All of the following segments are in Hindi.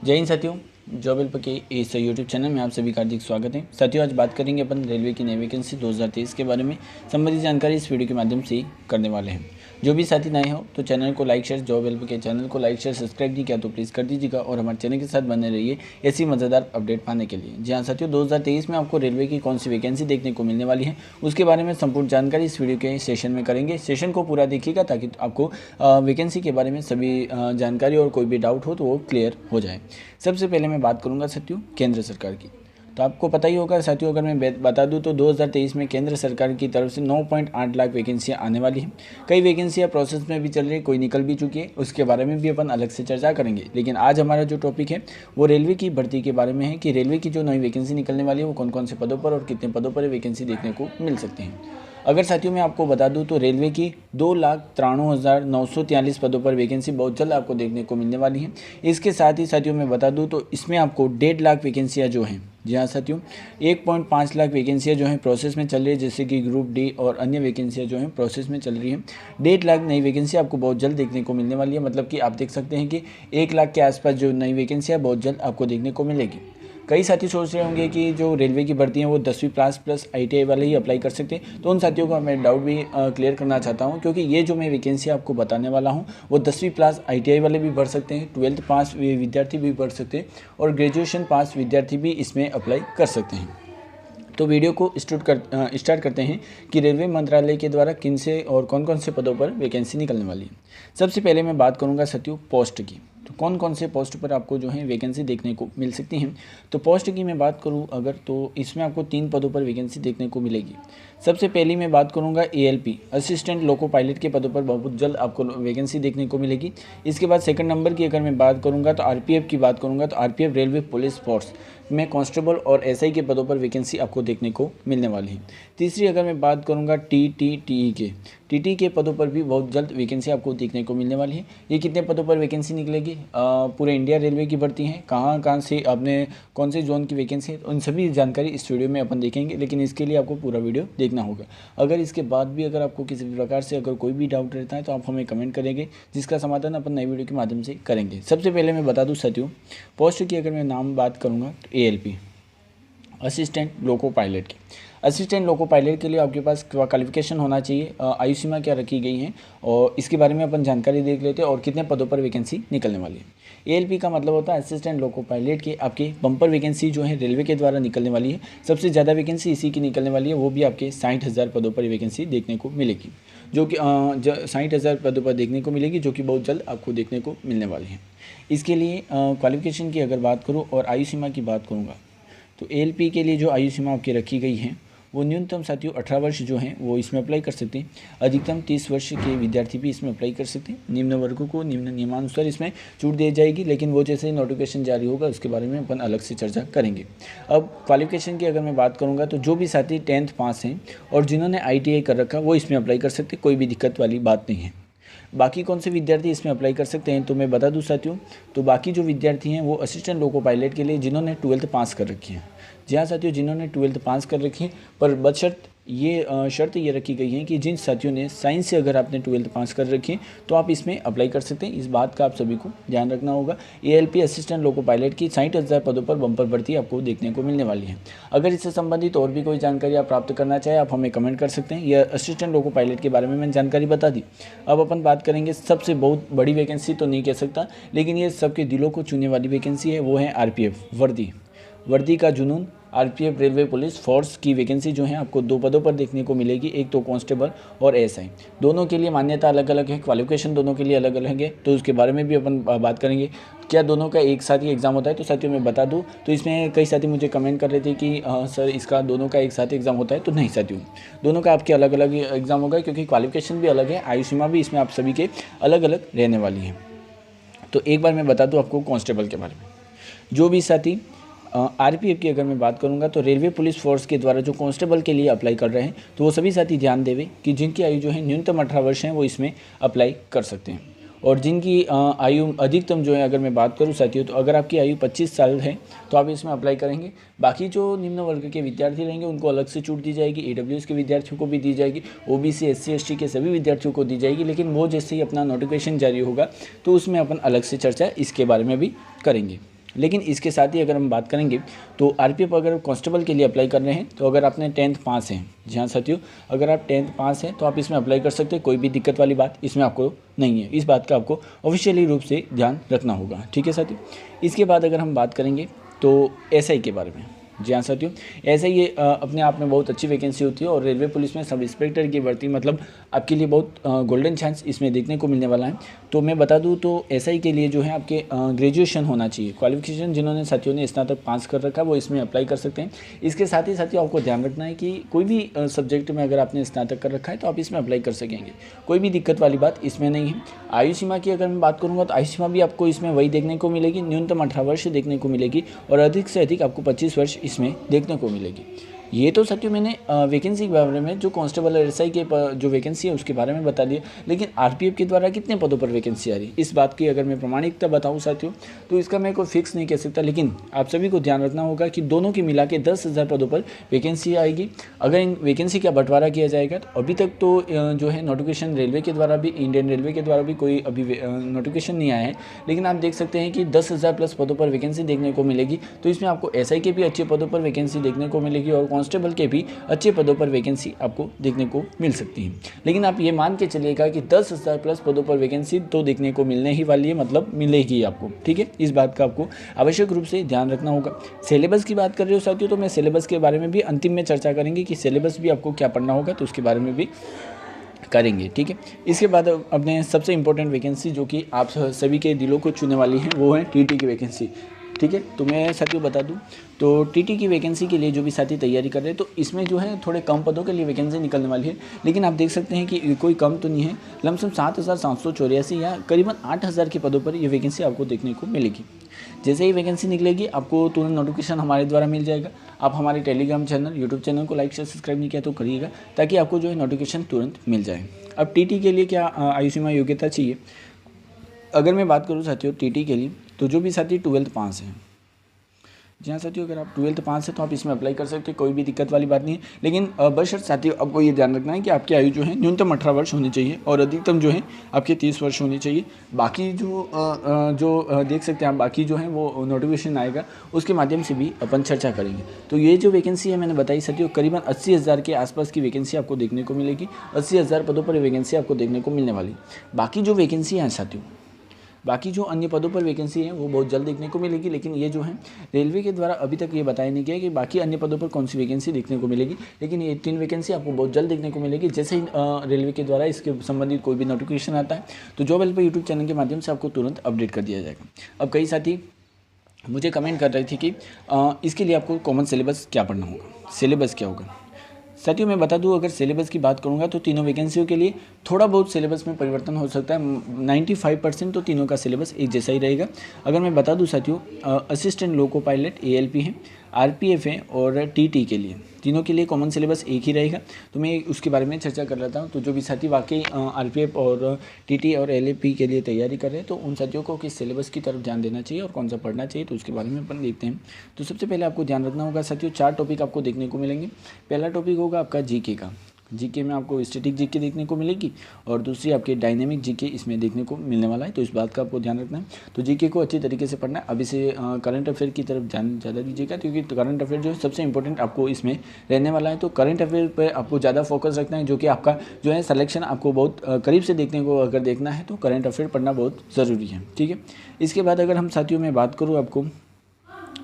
जय हिंद साथियों, जॉब हेल्प के इस यूट्यूब चैनल में आप सभी का हार्दिक स्वागत है। साथियों, आज बात करेंगे अपन रेलवे की नई वैकेंसी 2023 के बारे में। संबंधित जानकारी इस वीडियो के माध्यम से करने वाले हैं। जो भी साथी नए हो तो चैनल को लाइक शेयर, जॉब हेल्प के चैनल को लाइक शेयर सब्सक्राइब नहीं किया तो प्लीज़ कर दीजिएगा और हमारे चैनल के साथ बने रहिए ऐसी मज़ेदार अपडेट पाने के लिए। जी हाँ साथियों, 2023 में आपको रेलवे की कौन सी वैकेंसी देखने को मिलने वाली है उसके बारे में संपूर्ण जानकारी इस वीडियो के सेशन में करेंगे। सेशन को पूरा देखिएगा ताकि आपको वैकेंसी के बारे में सभी जानकारी और कोई भी डाउट हो तो वो क्लियर हो जाए। सबसे पहले मैं बात करूँगा साथियों केंद्र सरकार की। तो आपको पता ही होगा साथियों, अगर मैं बता दूं तो 2023 में केंद्र सरकार की तरफ से 9.8 लाख वैकेंसियां आने वाली हैं। कई वैकेंसियां प्रोसेस में भी चल रही है, कोई निकल भी चुकी है, उसके बारे में भी अपन अलग से चर्चा करेंगे। लेकिन आज हमारा जो टॉपिक है वो रेलवे की भर्ती के बारे में है कि रेलवे की जो नई वैकेंसी निकलने वाली है वो कौन कौन से पदों पर और कितने पदों पर वैकेंसी देखने को मिल सकती है। अगर साथियों मैं आपको बता दूं तो रेलवे की 2,93,943 पदों पर वैकेंसी बहुत जल्द आपको देखने को मिलने वाली है। इसके साथ ही साथियों मैं बता दूं तो इसमें आपको 1.5 लाख वैकेंसियाँ जो हैं, जी हाँ साथियों, 1.5 लाख वैकेंसियाँ जो हैं प्रोसेस में चल रही है, जैसे कि ग्रुप डी और अन्य वैकेंसियाँ जो हैं प्रोसेस में चल रही हैं। 1.5 लाख नई वैकेंसी आपको बहुत जल्द देखने को मिलने वाली है। मतलब कि आप देख सकते हैं कि 1 लाख के आसपास जो नई वैकेंसियाँ बहुत जल्द आपको देखने को मिलेगी। कई साथी सोच रहे होंगे कि जो रेलवे की भर्ती हैं वो 10वीं क्लास प्लस ITI वाले ही अप्लाई कर सकते हैं। तो उन साथियों का मैं डाउट भी क्लियर करना चाहता हूं, क्योंकि ये जो मैं वैकेंसी आपको बताने वाला हूं वो 10वीं क्लास ITI वाले भी भर सकते हैं, 12th पास विद्यार्थी भी भर सकते हैं और ग्रेजुएशन पास विद्यार्थी भी इसमें अप्लाई कर सकते हैं। तो वीडियो को स्टार्ट करते हैं कि रेलवे मंत्रालय के द्वारा किन से और कौन कौन से पदों पर वैकेंसी निकलने वाली है। सबसे पहले मैं बात करूंगा साथियों पोस्ट की। तो कौन कौन से पोस्ट पर आपको जो है वैकेंसी देखने को मिल सकती हैं। तो पोस्ट की मैं बात करूं अगर, तो इसमें आपको 3 पदों पर वैकेंसी देखने को मिलेगी। सबसे पहली मैं बात करूंगा ALP असिस्टेंट लोको पायलट के पदों पर बहुत जल्द आपको वैकेंसी देखने को मिलेगी। इसके बाद सेकंड नंबर की अगर मैं बात करूंगा तो RPF की बात करूंगा तो RPF रेलवे पुलिस फोर्स में कांस्टेबल और SI के पदों पर वैकेंसी आपको देखने को मिलने वाली है। तीसरी अगर मैं बात करूंगा TT के पदों पर भी बहुत जल्द वैकेंसी आपको देखने को मिलने वाली है। ये कितने पदों पर वैकेंसी निकलेगी, पूरे इंडिया रेलवे की भर्ती है, कहाँ कहाँ से आपने कौन से जोन की वैकेंसी है, उन सभी जानकारी इस वीडियो में अपन देखेंगे। लेकिन इसके लिए आपको पूरा वीडियो देखना होगा। अगर इसके बाद भी अगर आपको किसी भी प्रकार से अगर कोई भी डाउट रहता है तो आप हमें कमेंट करेंगे, जिसका समाधान अपन नई वीडियो के माध्यम से करेंगे। सबसे पहले मैं बता दूँ साथियों पोस्ट की अगर मैं नाम बात करूँगा तो ALP असिस्टेंट लोको पायलट की। असिस्टेंट लोको पायलट के लिए आपके पास क्वालिफिकेशन होना चाहिए, आयु सीमा क्या रखी गई है और इसके बारे में अपन जानकारी देख लेते हैं और कितने पदों पर वैकेंसी निकलने वाली है। ALP का मतलब होता है असिस्टेंट लोको पायलट की आपकी बम्पर वैकेंसी जो है रेलवे के द्वारा निकलने वाली है। सबसे ज़्यादा वैकेंसी इसी की निकलने वाली है, वो भी आपके 60,000 पदों पर वैकेंसी देखने को मिलेगी, जो कि 60,000 पदों पर देखने को मिलेगी, जो कि बहुत जल्द आपको देखने को मिलने वाली है। इसके लिए क्वालिफिकेशन की अगर बात करूँ और आयु सीमा की बात करूँगा तो ALP के लिए जो आयु सीमा आपकी रखी गई है वो न्यूनतम साथियों 18 वर्ष जो हैं वो इसमें अप्लाई कर सकते हैं। अधिकतम 30 वर्ष के विद्यार्थी भी इसमें अप्लाई कर सकते हैं। निम्न वर्गों को निम्न नियमानुसार इसमें छूट दी जाएगी, लेकिन वो जैसे ही नोटिफिकेशन जारी होगा उसके बारे में अपन अलग से चर्चा करेंगे। अब क्वालिफिकेशन की अगर मैं बात करूँगा तो जो भी साथी 10th पास हैं और जिन्होंने ITI कर रखा वो इसमें अप्लाई कर सकते, कोई भी दिक्कत वाली बात नहीं है। बाकी कौन से विद्यार्थी इसमें अप्लाई कर सकते हैं तो मैं बता दूं साथियों, तो बाकी जो विद्यार्थी हैं वो असिस्टेंट लोको पायलट के लिए जिन्होंने 12th पास कर रखी है। जी हाँ साथियों, जिन्होंने 12th पास कर रखी है, पर बशर्त ये शर्त ये रखी गई है कि जिन साथियों ने साइंस से अगर आपने 12th पास कर रखी है तो आप इसमें अप्लाई कर सकते हैं। इस बात का आप सभी को ध्यान रखना होगा। ALP असिस्टेंट लोको पायलट की 60,000 पदों पर बम्पर भर्ती आपको देखने को मिलने वाली है। अगर इससे संबंधित और भी कोई जानकारी आप प्राप्त करना चाहें आप हमें कमेंट कर सकते हैं। यह असिस्टेंट लोको पायलट के बारे में मैंने जानकारी बता दी। अब अपन बात करेंगे सबसे बहुत बड़ी वैकेंसी तो नहीं कह सकता, लेकिन ये सबके दिलों को छूने वाली वैकेंसी है, वो है RPF वर्दी का जुनून। RPF रेलवे पुलिस फोर्स की वैकेंसी जो है आपको 2 पदों पर देखने को मिलेगी, एक तो कांस्टेबल और SI। दोनों के लिए मान्यता अलग अलग है, क्वालिफिकेशन दोनों के लिए अलग अलग है, तो उसके बारे में भी अपन बात करेंगे। क्या दोनों का एक साथ ही एग्ज़ाम होता है? तो साथियों मैं बता दूं तो इसमें कई साथी मुझे कमेंट कर रहे थे कि सर इसका दोनों का एक साथ एग्ज़ाम होता है। तो नहीं साथियों, दोनों का आपके अलग अलग एग्ज़ाम होगा, क्योंकि क्वालिफिकेशन भी अलग है, आयु सीमा भी इसमें आप सभी के अलग अलग रहने वाली है। तो एक बार मैं बता दूँ आपको कांस्टेबल के बारे में। जो भी साथी RPF की अगर मैं बात करूंगा तो रेलवे पुलिस फोर्स के द्वारा जो कांस्टेबल के लिए अप्लाई कर रहे हैं तो वो सभी साथी ध्यान देवे कि जिनकी आयु जो है न्यूनतम 18 वर्ष है वो इसमें अप्लाई कर सकते हैं। और जिनकी आयु अधिकतम जो है अगर मैं बात करूं साथियों, तो अगर आपकी आयु 25 साल है तो आप इसमें अप्लाई करेंगे। बाकी जो निम्न वर्ग के विद्यार्थी रहेंगे उनको अलग से छूट दी जाएगी, AWS के विद्यार्थियों को भी दी जाएगी, OBC SC ST के सभी विद्यार्थियों को दी जाएगी। लेकिन वो जैसे ही अपना नोटिफिकेशन जारी होगा तो उसमें अपन अलग से चर्चा इसके बारे में भी करेंगे। लेकिन इसके साथ ही अगर हम बात करेंगे तो आरपीएफ अगर कांस्टेबल के लिए अप्लाई कर रहे हैं तो अगर आपने 10th पास हैं, जी हाँ साथियों, अगर आप 10th पास हैं तो आप इसमें अप्लाई कर सकते हैं, कोई भी दिक्कत वाली बात इसमें आपको नहीं है। इस बात का आपको ऑफिशियली रूप से ध्यान रखना होगा, ठीक है साथियों। इसके बाद अगर हम बात करेंगे तो एसआई के बारे में, जी हाँ साथियों, ऐसे ये अपने आप में बहुत अच्छी वैकेंसी होती है और रेलवे पुलिस में सब इंस्पेक्टर की भर्ती मतलब आपके लिए बहुत गोल्डन चांस इसमें देखने को मिलने वाला है। तो मैं बता दूं तो एसआई के लिए जो है आपके ग्रेजुएशन होना चाहिए, क्वालिफिकेशन जिन्होंने साथियों ने स्नातक पास कर रखा है वो इसमें अप्लाई कर सकते हैं। इसके साथ ही साथियों आपको ध्यान रखना है कि कोई भी सब्जेक्ट में अगर आपने स्नातक कर रखा है तो आप इसमें अप्लाई कर सकेंगे, कोई भी दिक्कत वाली बात इसमें नहीं है। आयु सीमा की अगर मैं बात करूँगा तो आयु सीमा भी आपको इसमें वही देखने को मिलेगी, न्यूनतम 18 वर्ष देखने को मिलेगी और अधिक से अधिक आपको 25 वर्ष इसमें देखने को मिलेगी। ये तो साथियों मैंने वैकेंसी के बारे में जो कांस्टेबल और एसआई के जो वैकेंसी है उसके बारे में बता दिया, लेकिन आरपीएफ के द्वारा कितने पदों पर वैकेंसी आ रही है इस बात की अगर मैं प्रामाणिकता बताऊं साथियों तो इसका मैं कोई फिक्स नहीं कह सकता, लेकिन आप सभी को ध्यान रखना होगा कि दोनों की मिला के 10,000 पदों पर वैकेंसी आएगी। अगर इन वैकेंसी का बंटवारा किया जाएगा तो अभी तक तो जो है नोटिफिकेशन रेलवे के द्वारा भी, इंडियन रेलवे के द्वारा भी कोई अभी नोटिफिकेशन नहीं आया है, लेकिन आप देख सकते हैं कि 10,000 प्लस पदों पर वैकेंसी देखने को मिलेगी। तो इसमें आपको एसआई के भी अच्छे पदों पर वैकेंसी देखने को मिलेगी और कांस्टेबल के भी अच्छे पदों पर वैकेंसी आपको देखने को मिल सकती है। लेकिन आप ये मान के चलिएगा कि 10,000 प्लस पदों पर वैकेंसी तो देखने को मिलने ही वाली है, मतलब मिलेगी आपको, ठीक है। इस बात का आपको आवश्यक रूप से ध्यान रखना होगा। सिलेबस की बात कर रहे हो साथियों तो मैं सिलेबस के बारे में भी अंतिम में चर्चा करेंगे कि सिलेबस भी आपको क्या पढ़ना होगा, तो उसके बारे में भी करेंगे, ठीक है। इसके बाद अपने सबसे इंपॉर्टेंट वैकेंसी जो कि आप सभी के दिलों को छूने वाली है वो है टीटी की वैकेंसी, ठीक है। तो मैं साथियों बता दूं तो टीटी की वैकेंसी के लिए जो भी साथी तैयारी कर रहे हैं तो इसमें जो है थोड़े कम पदों के लिए वैकेंसी निकलने वाली है, लेकिन आप देख सकते हैं कि कोई कम तो नहीं है, लमसम 7,784 या करीबन 8,000 के पदों पर ये वैकेंसी आपको देखने को मिलेगी। जैसे ही वैकेंसी निकलेगी आपको तुरंत नोटिफिकेशन हमारे द्वारा मिल जाएगा। आप हमारे टेलीग्राम चैनल, यूट्यूब चैनल को लाइक शेयर सब्सक्राइब नहीं किया तो करिएगा ताकि आपको जो है नोटिफिकेशन तुरंत मिल जाए। अब टीटी के लिए क्या आयु सीमा योग्यता चाहिए, अगर मैं बात करूँ साथियों टीटी के लिए तो जो भी साथी 12th पास हैं, जी हाँ साथियों, अगर आप 12th पास है तो आप इसमें अप्लाई कर सकते हैं, कोई भी दिक्कत वाली बात नहीं है। लेकिन बशर्त साथियों आपको ये ध्यान रखना है कि आपकी आयु जो है न्यूनतम 18 वर्ष होनी चाहिए और अधिकतम जो है आपके 30 वर्ष होनी चाहिए। बाकी जो देख सकते हैं आप, बाकी जो है वो नोटिफिकेशन आएगा उसके माध्यम से भी अपन चर्चा करेंगे। तो ये जो वैकेंसी है मैंने बताई साथियों करीबन 80,000 के आसपास की वैकेंसी आपको देखने को मिलेगी, 80,000 पदों पर वैकेंसी आपको देखने को मिलने वाली। बाकी जो वैकेंसी हैं साथियों, बाकी जो अन्य पदों पर वैकेंसी है वो बहुत जल्द देखने को मिलेगी, लेकिन ये जो है रेलवे के द्वारा अभी तक ये बताया नहीं गया कि बाकी अन्य पदों पर कौन सी वैकेंसी देखने को मिलेगी, लेकिन ये 3 वैकेंसी आपको बहुत जल्द देखने को मिलेगी। जैसे ही रेलवे के द्वारा इसके संबंधित कोई भी नोटिफिकेशन आता है तो जॉब हेल्पर यूट्यूब चैनल के माध्यम से आपको तुरंत अपडेट कर दिया जाएगा। अब कई साथी मुझे कमेंट कर रहे थे कि इसके लिए आपको कॉमन सिलेबस क्या पढ़ना होगा, सिलेबस क्या होगा। साथियों मैं बता दूं अगर सिलेबस की बात करूंगा तो तीनों वैकेंसियों के लिए थोड़ा बहुत सिलेबस में परिवर्तन हो सकता है, 95% तो तीनों का सिलेबस एक जैसा ही रहेगा। अगर मैं बता दूं साथियों असिस्टेंट लोको पायलट ALP है, RPF है और TT के लिए, तीनों के लिए कॉमन सिलेबस एक ही रहेगा। तो मैं उसके बारे में चर्चा कर लेता हूँ। तो जो भी साथी वाकई RPF और TT और LAP के लिए तैयारी कर रहे हैं तो उन साथियों को किस सिलेबस की तरफ ध्यान देना चाहिए और कौन सा पढ़ना चाहिए तो उसके बारे में अपन देखते हैं। तो सबसे पहले आपको ध्यान रखना होगा साथियों 4 टॉपिक आपको देखने को मिलेंगे। पहला टॉपिक होगा आपका GK का, GK में आपको स्टैटिक GK देखने को मिलेगी और दूसरी आपकी डायनेमिक GK इसमें देखने को मिलने वाला है, तो इस बात का आपको ध्यान रखना है। तो GK को अच्छी तरीके से पढ़ना है। अभी से करंट अफेयर की तरफ ध्यान ज़्यादा दीजिएगा क्योंकि करंट अफेयर जो है सबसे इंपॉर्टेंट आपको इसमें रहने वाला है। तो करंट अफेयर पर आपको ज़्यादा फोकस रखना है, जो कि आपका जो है सिलेक्शन आपको बहुत करीब से देखने को अगर देखना है तो करंट अफेयर पढ़ना बहुत ज़रूरी है, ठीक है। इसके बाद अगर हम साथियों में बात करूँ आपको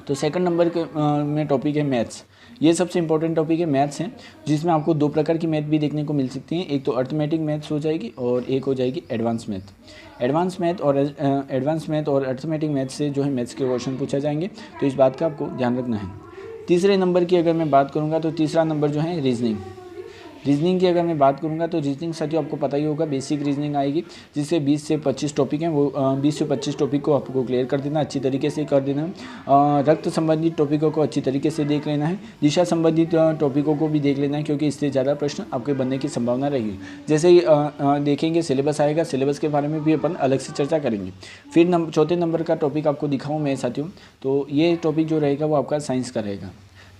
तो सेकंड नंबर के में टॉपिक है मैथ्स। ये सबसे इंपॉर्टेंट टॉपिक है मैथ्स है, जिसमें आपको 2 प्रकार की मैथ भी देखने को मिल सकती हैं। एक तो अर्थमेटिक मैथ्स हो जाएगी और एक हो जाएगी एडवांस मैथ। एडवांस मैथ और अर्थमेटिक मैथ से जो है मैथ्स के क्वेश्चन पूछा जाएंगे, तो इस बात का आपको ध्यान रखना है। तीसरे नंबर की अगर मैं बात करूँगा तो तीसरा नंबर जो है रीजनिंग की अगर मैं बात करूंगा तो रीजनिंग साथियों आपको पता ही होगा बेसिक रीजनिंग आएगी, जिससे 20 से 25 टॉपिक हैं, वो 20 से 25 टॉपिक को आपको क्लियर कर देना, अच्छी तरीके से कर देना है। रक्त संबंधित टॉपिकों को अच्छी तरीके से देख लेना है, दिशा संबंधित टॉपिकों को भी देख लेना है, क्योंकि इससे ज़्यादा प्रश्न आपके बनने की संभावना रहेगी। जैसे ही देखेंगे सिलेबस आएगा, सिलेबस के बारे में भी अपन अलग से चर्चा करेंगे। फिर चौथे नंबर का टॉपिक आपको दिखाऊँ मैं साथियों, तो ये टॉपिक जो रहेगा वो आपका साइंस का रहेगा।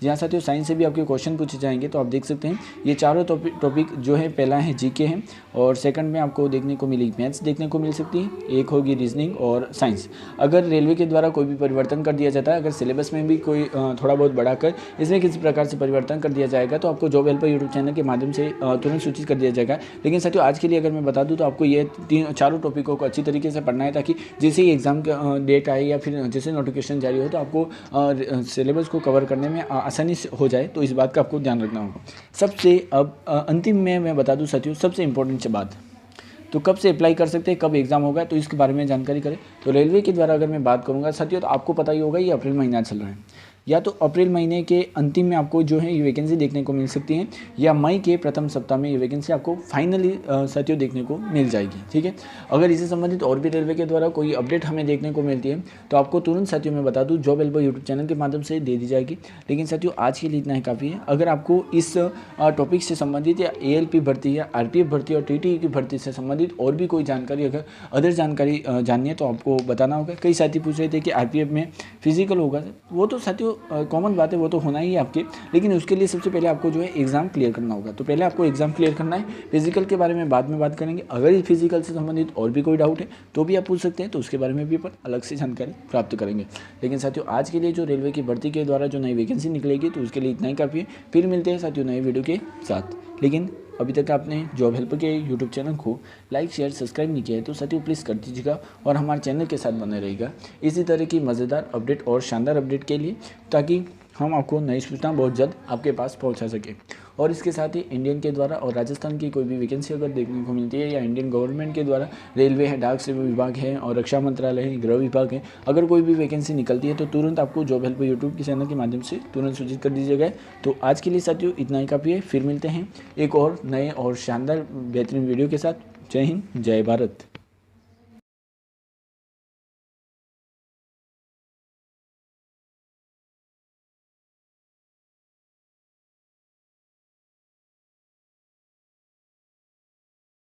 जहाँ साथियों साइंस से भी आपके क्वेश्चन पूछे जाएंगे। तो आप देख सकते हैं ये चारों टॉपिक जो है, पहला है जीके है और सेकंड में आपको देखने को मिलेगी मैथ्स देखने को मिल सकती है, एक होगी रीजनिंग और साइंस। अगर रेलवे के द्वारा कोई भी परिवर्तन कर दिया जाता है, अगर सिलेबस में भी कोई थोड़ा बहुत बढ़ाकर इसमें किसी प्रकार से परिवर्तन कर दिया जाएगा तो आपको जॉब हेल्पर यूट्यूब चैनल के माध्यम से तुरंत सूचित कर दिया जाएगा। लेकिन साथियों आज के लिए अगर मैं बता दूं तो आपको ये चारों टॉपिकों को अच्छी तरीके से पढ़ना है, ताकि जैसे ही एग्जाम का डेट आए या फिर जैसे नोटिफिकेशन जारी हो तो आपको सिलेबस को कवर करने में आसानी से हो जाए। तो इस बात का आपको ध्यान रखना होगा। सबसे अब अंतिम में मैं बता दूं साथियों, सबसे इंपॉर्टेंट बात, तो कब से अप्लाई कर सकते हैं, कब एग्जाम होगा, तो इसके बारे में जानकारी करें। तो रेलवे के द्वारा अगर मैं बात करूंगा साथियों, तो आपको पता ही होगा ये अप्रैल महीना चल रहा है, या तो अप्रैल महीने के अंतिम में आपको जो है ये वैकेंसी देखने को मिल सकती है, या मई के प्रथम सप्ताह में ये वैकेंसी आपको फाइनली साथियों देखने को मिल जाएगी। ठीक है, अगर इससे संबंधित और भी रेलवे के द्वारा कोई अपडेट हमें देखने को मिलती है तो आपको तुरंत साथियों मैं बता दूं जॉब हेल्पर यूट्यूब चैनल के माध्यम से दे दी जाएगी। लेकिन साथियों आज के लिए इतना ही काफ़ी है। अगर आपको इस टॉपिक से संबंधित या ALP भर्ती या RPF भर्ती और TTE की भर्ती से संबंधित और भी कोई जानकारी, अगर अदर जानकारी जाननी है तो आपको बताना होगा। कई साथी पूछ रहे थे कि RPF में फिजिकल होगा, वो तो साथियों कॉमन बात है, वो तो होना ही है आपके, लेकिन उसके लिए सबसे पहले आपको जो है एग्जाम क्लियर करना होगा। तो पहले आपको एग्जाम क्लियर करना है, फिजिकल के बारे में बाद में बात करेंगे। अगर इस फिजिकल से संबंधित और भी कोई डाउट है तो भी आप पूछ सकते हैं, तो उसके बारे में भी अपन अलग से जानकारी प्राप्त करेंगे। लेकिन साथियों आज के लिए जो रेलवे की भर्ती के द्वारा जो नई वैकेंसी निकलेगी तो उसके लिए इतना ही काफ़ी है। फिर मिलते हैं साथियों नए वीडियो के साथ। लेकिन अभी तक आपने जॉब हेल्पर के यूट्यूब चैनल को लाइक शेयर सब्सक्राइब नहीं किया है तो साथियों प्लीज़ कर दीजिएगा और हमारे चैनल के साथ बने रहिएगा इसी तरह की मज़ेदार अपडेट और शानदार अपडेट के लिए, ताकि हम आपको नई सूचना बहुत जल्द आपके पास पहुंचा सके। और इसके साथ ही इंडियन के द्वारा और राजस्थान की कोई भी वैकेंसी अगर देखने को मिलती है, या इंडियन गवर्नमेंट के द्वारा रेलवे है, डाक सेवा विभाग है और रक्षा मंत्रालय है, गृह विभाग है, अगर कोई भी वैकेंसी निकलती है तो तुरंत आपको जॉब हेल्पर यूट्यूब के चैनल के माध्यम से तुरंत सूचित कर दीजिएगा। तो आज के लिए साथियों इतना ही काफ़ी है। फिर मिलते हैं एक और नए और शानदार बेहतरीन वीडियो के साथ। जय हिंद, जय भारत।